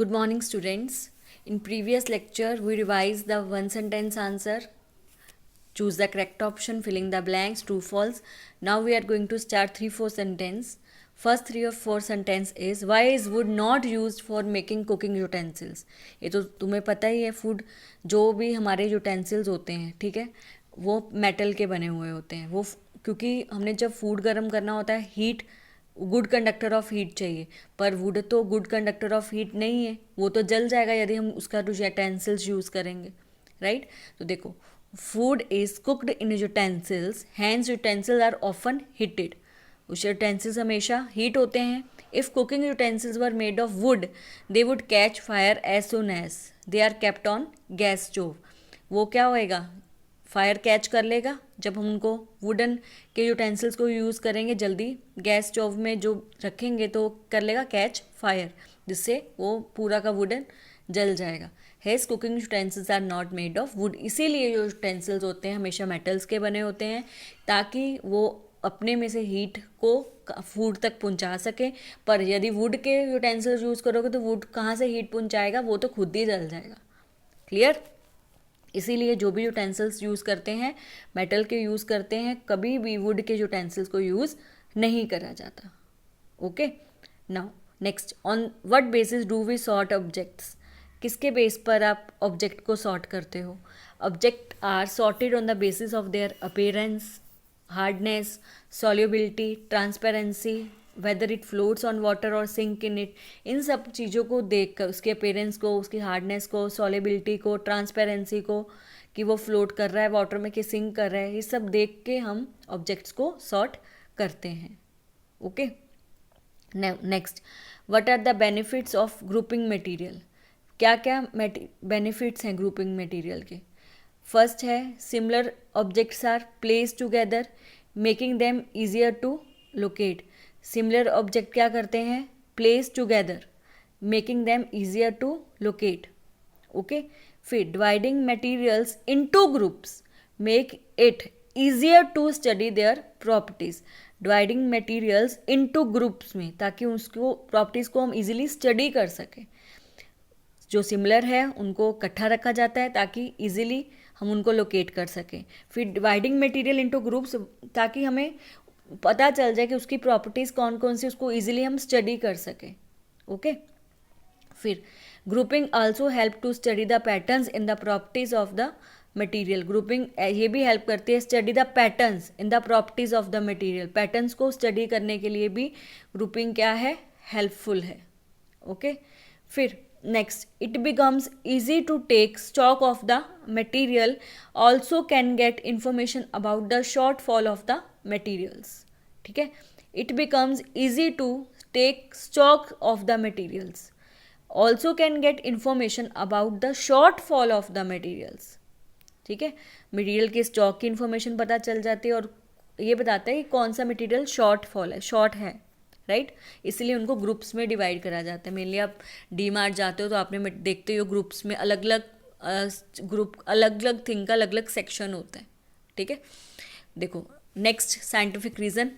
Good morning, students. In previous lecture, we revised the one sentence answer. Choose the correct option, filling the blanks, true, false. Now we are going to start 3-4 sentence. First 3 or 4 sentence is why is wood not used for making cooking utensils. ये तो तुम्हें पता ही है, food जो भी हमारे utensils होते हैं, ठीक है, वो मेटल के बने हुए होते हैं. वो क्योंकि हमने जब फूड गर्म करना होता है, heat good conductor of heat चाहिए, पर वुड तो गुड कंडक्टर ऑफ हीट नहीं है, वो तो जल जाएगा यदि हम उसका यूटेंसिल्स यूज़ करेंगे, राइट. तो देखो, food is cooked in utensils, hence utensils are often heated. उस यूटेंसिल्स हमेशा हीट होते हैं. If cooking utensils were made of wood they would catch fire as soon as they are kept on gas stove. वो क्या होएगा, fire catch कर लेगा जब हम उनको वुडन के यूटेंसिल्स को यूज़ करेंगे, जल्दी गैस स्टोव में जो रखेंगे तो कर लेगा कैच फायर, जिससे वो पूरा का वुडन जल जाएगा. Hence cooking utensils are not made of wood. इसीलिए जो यूटेंसिल्स होते हैं हमेशा मेटल्स के बने होते हैं, ताकि वो अपने में से हीट को फूड तक पहुंचा सके. पर यदि वुड के यूटेंसिल्स यूज़ करोगे तो वुड कहाँ से हीट पहुंचाएगा, वो तो खुद ही जल जाएगा. क्लियर. इसीलिए जो भी यूटेंसिल्स यूज़ करते हैं मेटल के यूज़ करते हैं, कभी भी वुड के यूटेंसिल्स को यूज़ नहीं करा जाता. Okay. Now next, on what basis do we sort objects. किसके बेस पर आप ऑब्जेक्ट को सॉर्ट करते हो. Object are sorted on the basis of their appearance, hardness, solubility, transparency, whether it floats on water और सिंक इन इट. इन सब चीज़ों को देख कर, उसके अपीयरेंस को, उसकी हार्डनेस को, सॉल्युबिलिटी को, ट्रांसपेरेंसी को, कि वो फ्लोट कर रहा है वाटर में कि सिंक कर रहा है, ये सब देख के हम ऑब्जेक्ट्स को सॉर्ट करते हैं. Okay. Next, what are the benefits of grouping material. क्या क्या बेनिफिट्स हैं ग्रुपिंग मटेरियल के. फर्स्ट है, similar objects are place together making them easier to locate. Similar object क्या करते हैं, place together making them easier to locate. Okay. फिर dividing materials into groups make it easier to study their properties. Dividing materials into groups में, ताकि उसको properties को हम easily study कर सकें. जो सिमिलर है उनको इकट्ठा रखा जाता है ताकि इजीली हम उनको लोकेट कर सकें. फिर डिवाइडिंग मटेरियल इनटू ग्रुप्स, ताकि हमें पता चल जाए कि उसकी प्रॉपर्टीज़ कौन कौन सी, उसको इजीली हम स्टडी कर सकें. ओके. फिर grouping also help to study the patterns in the properties of the material. Grouping ये भी हेल्प करती है study the patterns in the properties of the material. Patterns को स्टडी करने के लिए भी ग्रुपिंग क्या है, हेल्पफुल है. ओके. फिर next, it becomes easy to take stock of the material, also can get information about the short fall of the materials. ठीक है. It becomes easy to take stock of the materials, also can get information about the short fall of the materials. ठीक है. Material के stock की information पता चल जाती है और ये बताता है कि कौन सा मटेरियल शॉर्ट फॉल है, शॉर्ट है, राइट. इसलिए उनको ग्रुप्स में डिवाइड करा जाता है. मेनली आप डी मार्ट जाते हो तो आपने देखते हो ग्रुप्स में अलग अलग ग्रुप, अलग अलग थिंग का अलग अलग सेक्शन होता है. ठीक है. देखो, नेक्स्ट साइंटिफिक रीज़न.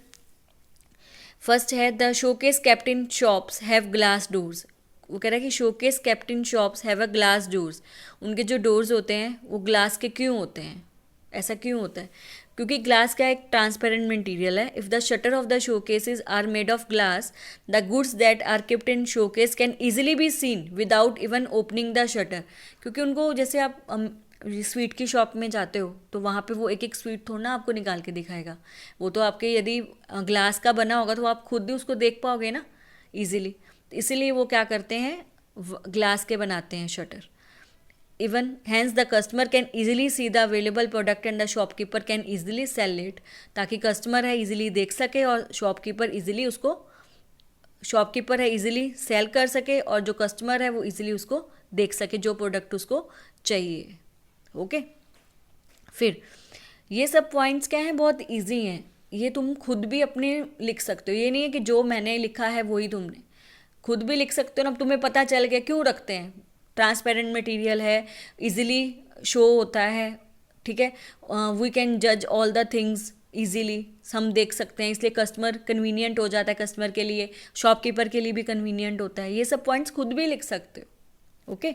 फर्स्ट है, the showcase kept in shops have glass doors. वो कह रहा है कि showcase kept in shops have a glass doors. उनके जो डोर्स होते हैं वो ग्लास के क्यों होते हैं, ऐसा क्यों होता है, क्योंकि ग्लास का एक ट्रांसपेरेंट मटेरियल है. If the shutter of the showcases are made of glass, the goods that are kept in showcase can easily be seen without even opening the shutter. क्योंकि उनको, जैसे आप स्वीट की शॉप में जाते हो तो वहाँ पे वो एक एक स्वीट थोड़ा ना आपको निकाल के दिखाएगा. वो तो आपके यदि ग्लास का बना होगा तो आप खुद ही उसको देख पाओगे ना ईजिली. इसीलिए वो क्या करते हैं, ग्लास के बनाते हैं shutter. Even hence the customer can easily see the available product and the shopkeeper can easily sell it. ताकि कस्टमर है इजीली देख सके और शॉपकीपर इजीली उसको, शॉपकीपर है इजीली सेल कर सके और जो कस्टमर है वो इजीली उसको देख सके जो प्रोडक्ट उसको चाहिए. ओके. फिर ये सब पॉइंट्स क्या हैं, बहुत इजी हैं. ये तुम खुद भी अपने लिख सकते हो. ये नहीं है कि जो मैंने लिखा है वही तुमने खुद भी लिख सकते हो ना. तुमने पता चल गया क्यों रखते हैं, ट्रांसपेरेंट मटेरियल है, इजीली शो होता है. ठीक है. वी कैन जज ऑल द थिंग्स ईजीली, हम देख सकते हैं, इसलिए कस्टमर कन्वीनियंट हो जाता है. कस्टमर के लिए, शॉपकीपर के लिए भी कन्वीनियंट होता है. ये सब पॉइंट्स खुद भी लिख सकते हो. Okay,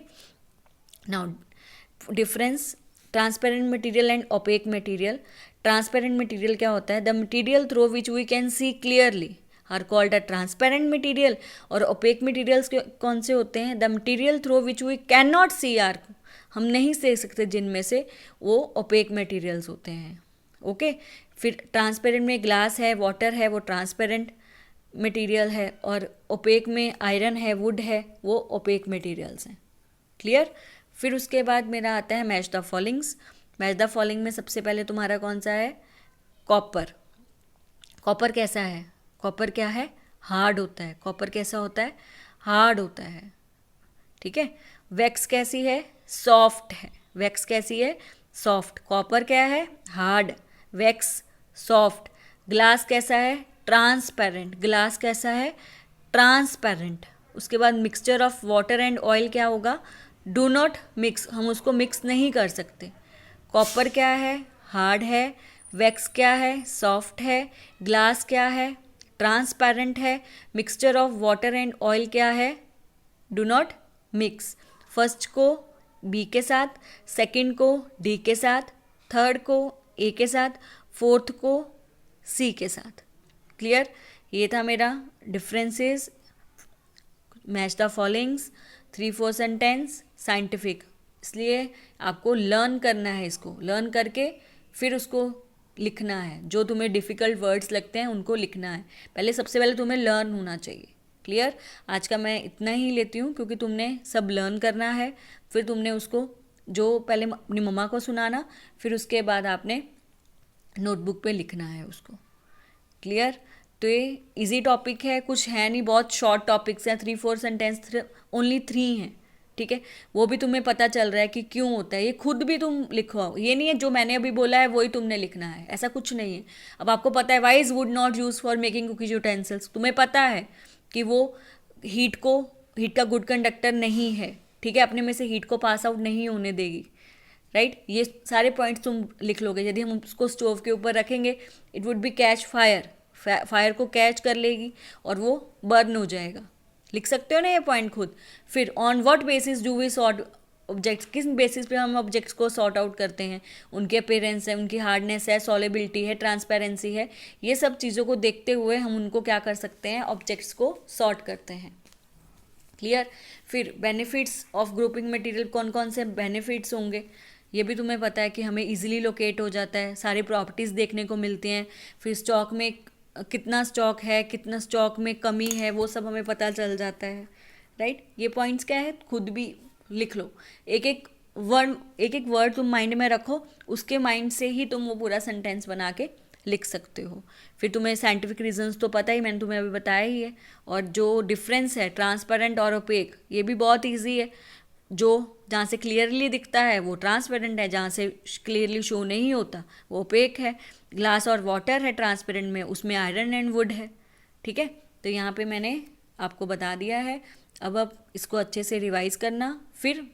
now difference transparent material and opaque material. Transparent material क्या होता है? The material through which we can see clearly are called a transparent material. और ओपेक मटेरियल्स कौन से होते हैं? The material through which we can not see are, हम नहीं देख सकते जिनमें से, वो ओपेक मटेरियल्स होते हैं. ओके, फिर ट्रांसपेरेंट में ग्लास है, वाटर है, वो ट्रांसपेरेंट मटेरियल है. और ओपेक में आयरन है, वुड है, वो ओपेक मटेरियल्स हैं. क्लियर? फिर उसके बाद मेरा आता है match the followings. Match the following में सबसे पहले तुम्हारा कौन सा है? कॉपर. कॉपर कैसा है? कॉपर क्या है? हार्ड होता है. कॉपर कैसा होता है? हार्ड होता है. ठीक है. वैक्स कैसी है? सॉफ्ट है. वैक्स कैसी है? सॉफ्ट. कॉपर क्या है? हार्ड. Wax soft. ग्लास कैसा है? ट्रांसपेरेंट. ग्लास कैसा है? ट्रांसपेरेंट. उसके बाद mixture of water and oil क्या होगा? डू नॉट मिक्स, हम उसको मिक्स नहीं कर सकते. कॉपर क्या है? हार्ड है. वैक्स क्या है? सॉफ्ट है. ग्लास क्या है? ट्रांसपेरेंट है. Mixture of water and oil क्या है? Do not mix. फर्स्ट को बी के साथ, सेकंड को डी के साथ, थर्ड को ए के साथ, फोर्थ को सी के साथ. क्लियर? ये था मेरा differences, match the followings, 3-4 sentence, scientific. इसलिए आपको लर्न करना है, इसको लर्न करके फिर उसको लिखना है. जो तुम्हें डिफ़िकल्ट वर्ड्स लगते हैं उनको लिखना है. पहले सबसे पहले तुम्हें लर्न होना चाहिए. क्लियर? आज का मैं इतना ही लेती हूँ क्योंकि तुमने सब लर्न करना है. फिर तुमने उसको जो पहले अपनी मम्मा को सुनाना, फिर उसके बाद आपने नोटबुक पे लिखना है उसको. क्लियर? तो ये इजी टॉपिक है, कुछ है नहीं, बहुत शॉर्ट टॉपिक्स हैं. 3-4 सेंटेंस, ओनली 3 हैं. ठीक है, वो भी तुम्हें पता चल रहा है कि क्यों होता है. ये खुद भी तुम लिखवाओ. ये नहीं है जो मैंने अभी बोला है वही तुमने लिखना है, ऐसा कुछ नहीं है. अब आपको पता है why is wood not use for making cookies utensils. तुम्हें पता है कि वो हीट का गुड कंडक्टर नहीं है. ठीक है, अपने में से हीट को पास आउट नहीं होने देगी. राइट? ये सारे पॉइंट्स तुम लिख लोगे. यदि हम उसको स्टोव के ऊपर रखेंगे, it would be catch fire. Fire को कैच कर लेगी और वो बर्न हो जाएगा. लिख सकते हो ना ये पॉइंट खुद. फिर on what basis do we sort objects, किस बेसिस पे हम ऑब्जेक्ट्स को सॉर्ट आउट करते हैं? उनके अपीयरेंस है, उनकी हार्डनेस है, सॉलेबिलिटी है, ट्रांसपेरेंसी है. ये सब चीज़ों को देखते हुए हम उनको क्या कर सकते हैं? ऑब्जेक्ट्स को सॉर्ट करते हैं. क्लियर? फिर बेनिफिट्स ऑफ ग्रुपिंग मटेरियल, कौन कौन से बेनिफिट्स होंगे ये भी तुम्हें पता है कि हमें इजीली लोकेट हो जाता है, सारी प्रॉपर्टीज़ देखने को मिलती हैं. फिर स्टॉक में कितना स्टॉक है, कितना स्टॉक में कमी है, वो सब हमें पता चल जाता है. राइट? ये पॉइंट्स क्या है, खुद भी लिख लो. एक एक वर्ड तुम माइंड में रखो, उसके माइंड से ही तुम वो पूरा सेंटेंस बना के लिख सकते हो. फिर तुम्हें साइंटिफिक रीजंस तो पता ही, मैंने तुम्हें अभी बताया ही है. और जो डिफरेंस है ट्रांसपेरेंट और ओपेक, ये भी बहुत ईजी है. जो जहाँ से क्लियरली दिखता है वो ट्रांसपेरेंट है, जहाँ से क्लियरली शो नहीं होता वो ओपेक है. ग्लास और वाटर है ट्रांसपेरेंट में, उसमें आयरन एंड वुड है. ठीक है, तो यहाँ पे मैंने आपको बता दिया है. अब इसको अच्छे से रिवाइज करना. फिर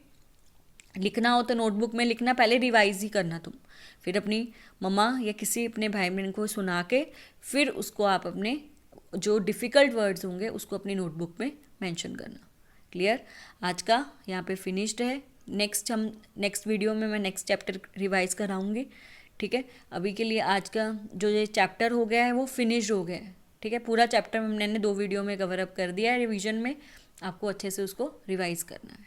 लिखना हो तो नोटबुक में लिखना, पहले रिवाइज ही करना तुम. फिर अपनी मम्मा या किसी अपने भाई बहन को सुना के फिर उसको आप अपने जो डिफ़िकल्ट वर्ड्स होंगे उसको अपनी नोटबुक में मेंशन करना. क्लियर? आज का यहाँ पे फिनिश्ड है. नेक्स्ट वीडियो में मैं नेक्स्ट चैप्टर रिवाइज कराऊंगी. ठीक है, अभी के लिए आज का जो ये चैप्टर हो गया है वो फिनिश हो गया है. ठीक है, पूरा चैप्टर मैंने 2 वीडियो में कवर अप कर दिया है रिवीजन में. आपको अच्छे से उसको रिवाइज करना है.